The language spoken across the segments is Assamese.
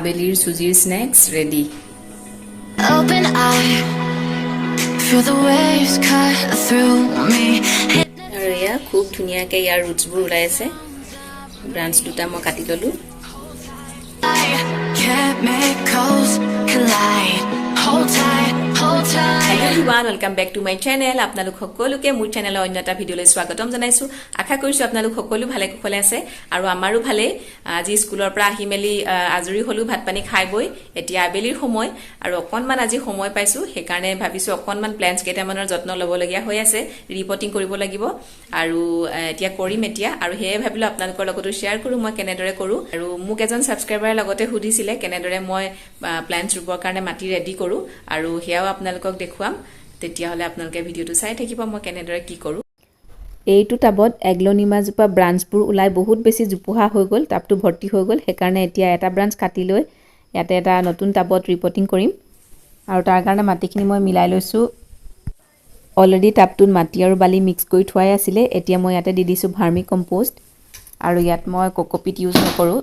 আবেলিৰ সুজিৰ snacks ready Open eye, feel the waves cut through me. আৰু এয়া খুব ধুনীয়াকৈ ইয়াৰ ৰুটছবোৰ ওলাই আছে ব্ৰাঞ্চ দুটা মই কাটি ললোঁ Chemicals collide. Hold tight, hold tight. Hello everyone, welcome back to my channel. আপোনালোক সকলোকে মোৰ চেনেলৰ অন্য এটা ভিডিঅলৈ স্বাগতম জনাইছো আশা কৰিছো আপোনালোক সকলো ভালে কুশলে আছে আৰু আমাৰো ভালে আজি স্কুলৰ পৰা আহি মেলি আজৰি হলো ভাত পানী খাই বই এতিয়া আবেলিৰ সময় আৰু অকনমান আজি সময় পাইছো সেইকাৰণে ভাবিছো অকনমান প্ল্যান্টছ কেইটামানৰ যত্ন ল'ব লগিয়া হৈ আছে ৰিপৰ্টিং কৰিব লাগিব আৰু এতিয়া কৰিম এতিয়া আৰু হেয়ে ভাবিলো আপোনালোকৰ লগতো শেয়াৰ কৰো মই কেনেদৰে কৰো আৰু মোক এজন সাবস্ক্ৰাইবাৰ লগতে সুধিছিলে কেনেদৰে মই প্ল্যান্টছ ৰুবৰ কাৰণে মাটি ৰেডি কৰো আৰু হেয়াও আপোনালোকক দেখুৱাম তেতিয়া হলে আপোনালোকে ভিডিওটো চাই থাকিব মই কেনেদৰে কি কৰো এইটো টাবত এগ্লোনিমাজোপা ব্ৰাঞ্চবোৰ ওলাই বহুত বেছি জুপুহা হৈ গ'ল টাবটো ভৰ্তি হৈ গ'ল সেইকাৰণে এতিয়া এটা ব্ৰাঞ্চ কাটি লৈ ইয়াতে এটা নতুন টাবত ৰিপৰ্টিং কৰিম আৰু তাৰ কাৰণে মাটিখিনি মই মিলাই লৈছো অলৰেডি টাবটোত মাটি আৰু বালি মিক্স কৰি থোৱাই আছিলে এতিয়া মই ইয়াতে দি দিছো ভাৰ্মি কম্পোষ্ট আৰু ইয়াত মই কোকোপিট ইউজ নকৰো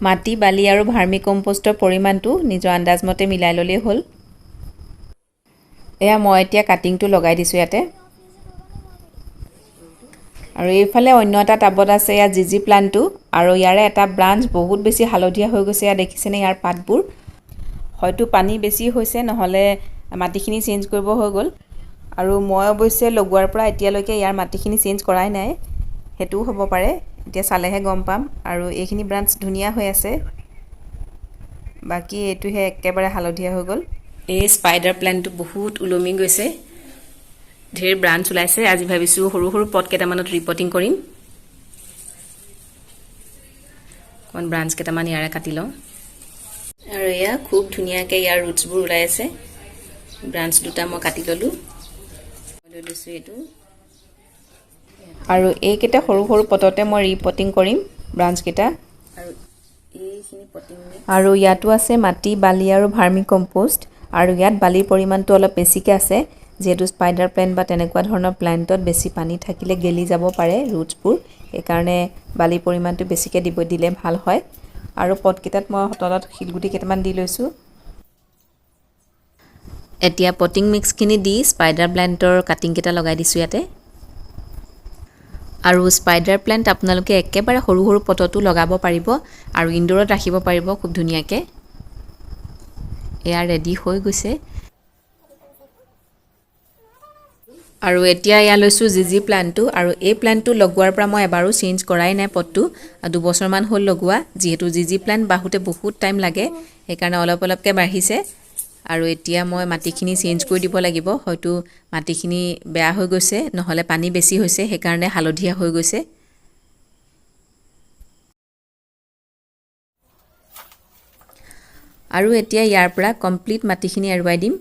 মাটি বালি আৰু ভাৰ্মি কম্পোষ্টৰ পৰিমাণটো নিজৰ আন্দাজ মতে মিলাই ললেই হ'ল এয়া মই এতিয়া কাটিংটো লগাই দিছো ইয়াতে আৰু এইফালে অন্য এটা টাবত আছে ইয়া জিজি প্লান্টটো আৰু ইয়াৰে এটা ব্ৰাঞ্চ বহুত বেছি হালধীয়া হৈ গৈছে ইয়া দেখিছেনে ইয়াৰ পাতবোৰ হয়তো পানী বেছি হৈছে নহলে মাটিখিনি চেঞ্জ কৰিব হৈ গ'ল আৰু মই অৱশ্যে লগোৱাৰ পৰা এতিয়ালৈকে ইয়াৰ মাটিখিনি চেঞ্জ কৰাই নাই হেতু হ'ব পাৰে এতিয়া চালেহে গম পাম আৰু এইখিনি ব্ৰাঞ্চ ধুনীয়া হৈ আছে বাকি এটোহে একেবাৰে হালধীয়া হৈ গ'ল এই স্পাইডাৰ প্ল্যান্টটো বহুত উলমি গৈছে ঢেৰ ব্ৰাঞ্চ ওলাইছে আজি ভাবিছো সৰু সৰু পট কেইটামানত ৰিপৰ্টিং কৰিম কোন ব্ৰাঞ্চ কেইটামান ইয়াৰে কাটি লওঁ আৰু এয়া খুব ধুনীয়াকৈ ইয়াৰ ৰুটছবোৰ ওলাই আছে ব্ৰাঞ্চ দুটা মই কাটি ললোঁ লৈ লৈছোঁ এইটো আৰু এইকেইটা সৰু সৰু পটতে মই ৰিপৰ্টিং কৰিম ব্ৰাঞ্চ কেইটা আৰু এইখিনি পটিং আৰু ইয়াতো আছে মাটি বালি আৰু ভাৰ্মি কম্পোষ্ট আৰু ইয়াত বালিৰ পৰিমাণটো অলপ বেছিকৈ আছে যেহেতু স্পাইডাৰ প্ল্যান্ট বা তেনেকুৱা ধৰণৰ প্ল্যান্টত বেছি পানী থাকিলে গেলি যাব পাৰে ৰুটছবোৰ সেইকাৰণে বালিৰ পৰিমাণটো বেছিকৈ দিলে ভাল হয় আৰু পটকেইটাত মই তলত শিলগুটি কেইটামান দি লৈছোঁ এতিয়া পটিং মিক্সখিনি দি স্পাইডাৰ প্ল্যান্টৰ কাটিং কেইটা লগাই দিছোঁ ইয়াতে আৰু স্পাইডাৰ প্ল্যান্ট আপোনালোকে একেবাৰে সৰু সৰু পটতো লগাব পাৰিব আৰু ইনডোৰত ৰাখিব পাৰিব খুব ধুনীয়াকৈ এয়া ৰেডি হৈ গৈছে আৰু এতিয়া ইয়া লৈছো জিজি প্ল্যান্টটো আৰু এই প্ল্যান্টটো লগোৱাৰ পৰা মই এবাৰো চেঞ্জ কৰাই নাই পটটো 2 বছৰমান হ'ল লগোৱা যেহেতু জিজি প্ল্যান্ট বাহুতে বহুত টাইম লাগে সেইকাৰণে অলপ অলপকৈ বাঢ়িছে আৰু এতিয়া মই মাটিখিনি চেঞ্জ কৰি দিব লাগিব হয়তো মাটিখিনি বেয়া হৈ গৈছে নহলে পানী বেছি হৈছে সেইকাৰণে হালধীয়া হৈ গৈছে আৰু এতিয়া ইয়াৰ পৰা কমপ্লিট মাটিখিনি এৰুৱাই দিম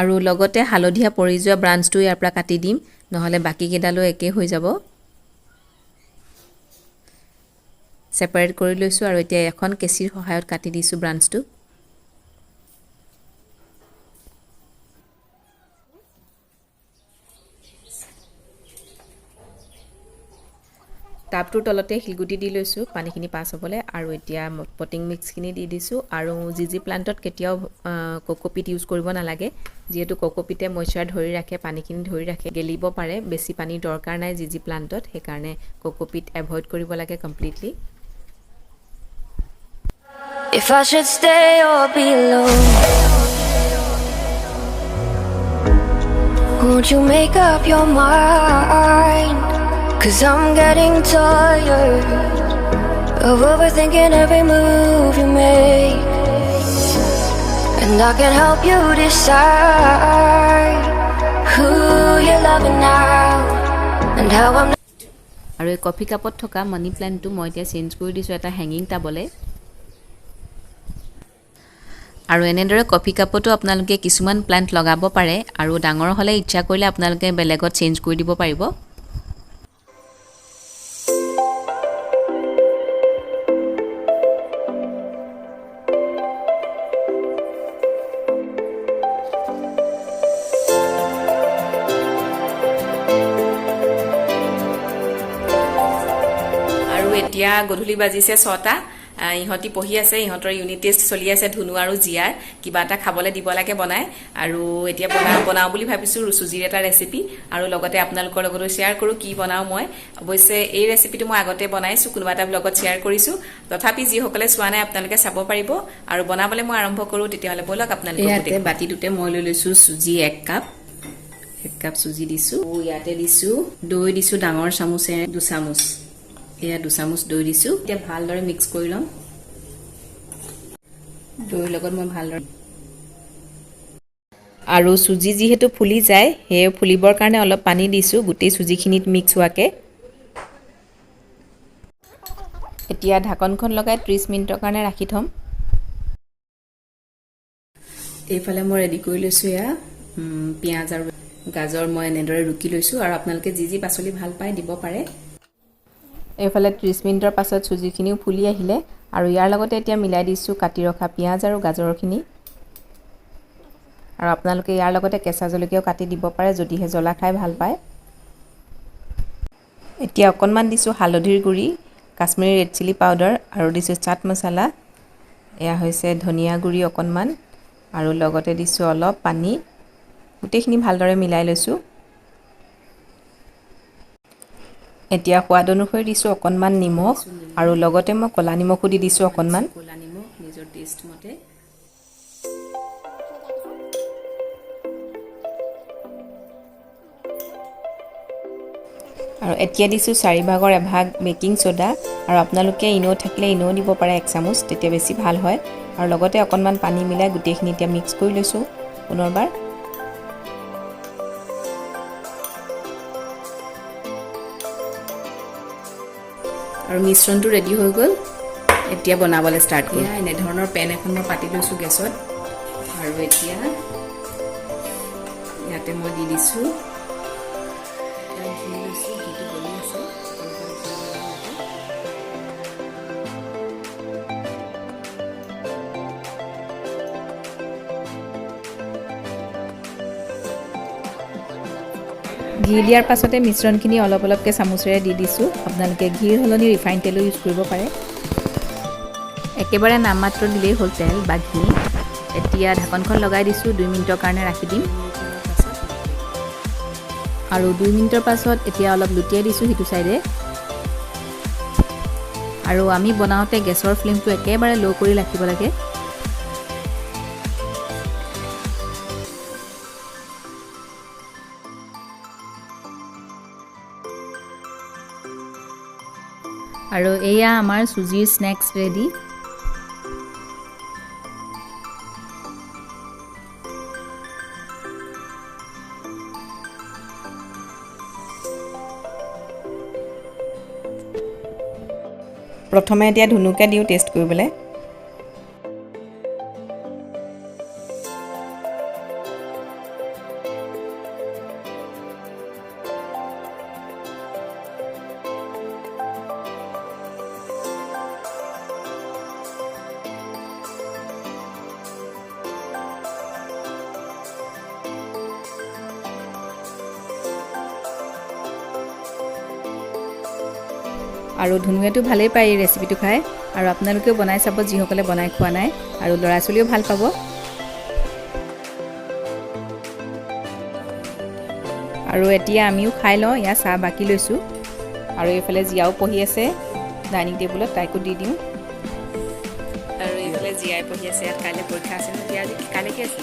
আৰু লগতে হালধীয়া পৰি যোৱা ব্ৰাঞ্চটো ইয়াৰ পৰা কাটি দিম নহলে বাকি কেইডালো একে হৈ যাব সেপাৰেট কৰি লৈছো আৰু এতিয়া এখন কেচিৰ সহায়ত কাটি দিছো ব্ৰাঞ্চটো টাবটোৰ তলতে শিলগুটি দি লৈছো পানীখিনি পাছ হ'বলে আৰু এতিয়া পটিং মিক্সখিনি দি দিছো আৰু জিজি প্লান্টত কেতিয়াও কোকোপিট ইউজ কৰিব নালাগে যেহেতু কোকোপিটে ময়শ্চাৰ ধৰি ৰাখে পানীখিনি ধৰি ৰাখে গেলিব পাৰে বেছি পানী দৰকাৰ নাই জিজি প্লান্টত সেইকাৰণে কোকোপিট এভয়েড কৰিব লাগে completely If I should stay or be alone, won't you make up your mind? 'Cause I'm getting tired of overthinking every move you make, and I can help you decide who you're loving now and how I'm. আৰু এই কফি কাপত থকা মানি প্ল্যান্টটো মই এতিয়া চেঞ্জ কৰি দিছো এটা হ্যাঙ্গিং টাবলে আৰু এনেদৰে কফি কাপতো আপোনালোকে কিছুমান প্ল্যান্ট লগাব পাৰে আৰু ডাঙৰ হলে ইচ্ছা কৰিলে আপোনালোকে বেলেগত চেঞ্জ কৰি দিব পাৰিব এতিয়া গধূলি বাজিছে 6টা ইহঁতি পঢ়ি আছে ইহঁতৰ ইউনিট টেষ্ট চলি আছে ধুনু আৰু জিয়াৰ কিবা এটা খাবলৈ দিব লাগে বনাই আৰু এতিয়া বনাও বুলি ভাবিছো চুজিৰ এটা ৰেচিপি আৰু লগতে আপোনালোকৰ লগত শ্বেয়াৰ কৰো কি বনাও মই অৱশ্যে এই ৰেচিপিটো মই আগতে বনাইছো কোনোবা এটা ব্লগত শ্বেয়াৰ কৰিছো তথাপি যি সকলে চোৱা নাই আপোনালোকে চাব পাৰিব আৰু বনাবলৈ মই আৰম্ভ কৰো তেতিয়াহলে বলক আপোনালোকে ইয়াতে বাটিটোতে মই লৈ লৈছো চুজি 1 কাপ চুজি দিছো ইয়াতে দিছো দৈ দিছো ডাঙৰ চামুচে 2 চামুচ এয়া 2 চামুচ দৈ দিছো এতিয়া ভালদৰে মিক্স কৰি লম দৈৰ লগত মই ভালদৰে আৰু চুজি যিহেতু ফুলি যায় হে ফুলিবৰ কাৰণে অলপ পানী দিছো গুটি চুজিখিনিত মিক্স হোৱাকে এতিয়া ঢাকনখন লগাই 30 মিনিটৰ কাৰণে ৰাখি থম এইফালে মই ৰেডি কৰি লৈছো এয়া পিয়াজ আৰু গাজৰ মই এনেদৰে ৰুকি লৈছো আৰু আপোনালোকে যি পাচলি ভাল পায় দিব পাৰে এইফালে 30 মিনিটৰ পাছত চুজিখিনিও ফুলি আহিলে আৰু ইয়াৰ লগতে এতিয়া মিলাই দিছো কাটি ৰখা পিয়াজ আৰু গাজৰখিনি আৰু আপোনালোকে ইয়াৰ লগতে কেঁচা জলকীয়াও কাটি দিব পাৰে যদিহে জ্বলা খাই ভাল পায় এতিয়া অকণমান দিছো হালধিৰ গুড়ি কাশ্মীৰী ৰেড চিলি পাউডাৰ আৰু দিছো চাট মছলা এয়া হৈছে ধনিয়া গুড়ি অকণমান আৰু লগতে দিছো অলপ পানী গোটেইখিনি ভালদৰে মিলাই লৈছো এতিয়া সোৱাদ অনুসৰি দিছো অকণমান নিমখ আৰু লগতে মই কলা নিমখো দি দিছো অকণমান কলা নিমখ নিজৰ টেষ্ট মতে আৰু এতিয়া দিছো 4/1 বেকিং সোডা আৰু আপোনালোকে ইনো থাকিলে ইনো দিব পাৰে 1 চামুচ তেতিয়া বেছি ভাল হয় আৰু লগতে অকণমান পানী মিলাই গুটেইখিনি এতিয়া মিক্স কৰি লৈছো পুনৰবাৰ আৰু মিশ্ৰণটো ৰেডি হৈ গ'ল এতিয়া বনাবলৈ ষ্টাৰ্ট কৰিম এনে ধৰণৰ পেন এখন মই পাতি লৈছো গেছত আৰু এতিয়া ইয়াতে মই দি দিছো ঘি দিয়াৰ পাছতে মিশ্ৰণখিনি অলপ অলপকৈ চামুচেৰে দি দিছোঁ আপোনালোকে ঘিৰ সলনি ৰিফাইন তেলো ইউজ কৰিব পাৰে একেবাৰে নামমাত্ৰ দিলেই হ'ল তেল বা ঘি এতিয়া ঢাকনখন লগাই দিছোঁ 2 মিনিটৰ কাৰণে ৰাখি দিম আৰু 2 মিনিটৰ পাছত এতিয়া অলপ লুটিয়াই দিছোঁ সিটো চাইডে আৰু আমি বনাওঁতে গেছৰ ফ্লেমটো একেবাৰে ল' কৰি ৰাখিব লাগে আৰু এয়া আমাৰ চুজিৰ স্নেক্স ৰেডি প্ৰথমে এতিয়া ধুনুকে দিও টেষ্ট কৰিবলৈ আৰু ধুনুৱেটো ভালেই পায় এই ৰেচিপিটো খাই আৰু আপোনালোকেও বনাই চাব যিসকলে বনাই খোৱা নাই আৰু ল'ৰা ছোৱালীও ভাল পাব আৰু এতিয়া আমিও খাই লওঁ ইয়া চাহ বাকি লৈছোঁ আৰু এইফালে জিয়াও পঢ়ি আছে ডাইনিং টেবুলত তাইকো দি দিওঁ আৰু এইফালে জিয়াই পঢ়ি আছে ইয়াত কাইলৈ পৰীক্ষা আছে নহয় আজি কাইলৈ কি আছে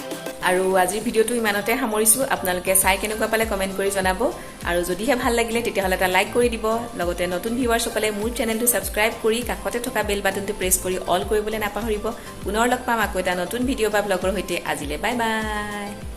আৰু আজিৰ ভিডিঅ'টো ইমানতে সামৰিছোঁ আপোনালোকে চাই কেনেকুৱা পালে কমেণ্ট কৰি জনাব আৰু যদিহে ভাল লাগিলে তেতিয়াহ'লে এটা লাইক কৰি দিব লগতে নতুন ভিউৱাৰ্ছসকলে মোৰ চেনেলটো ছাবস্ক্ৰাইব কৰি কাষতে থকা বেল বাটনটো প্ৰেছ কৰি অল কৰিবলৈ নাপাহৰিব পুনৰ লগ পাম আকৌ এটা নতুন ভিডিঅ' বা ব্লগৰ সৈতে আজিলৈ বাই বাই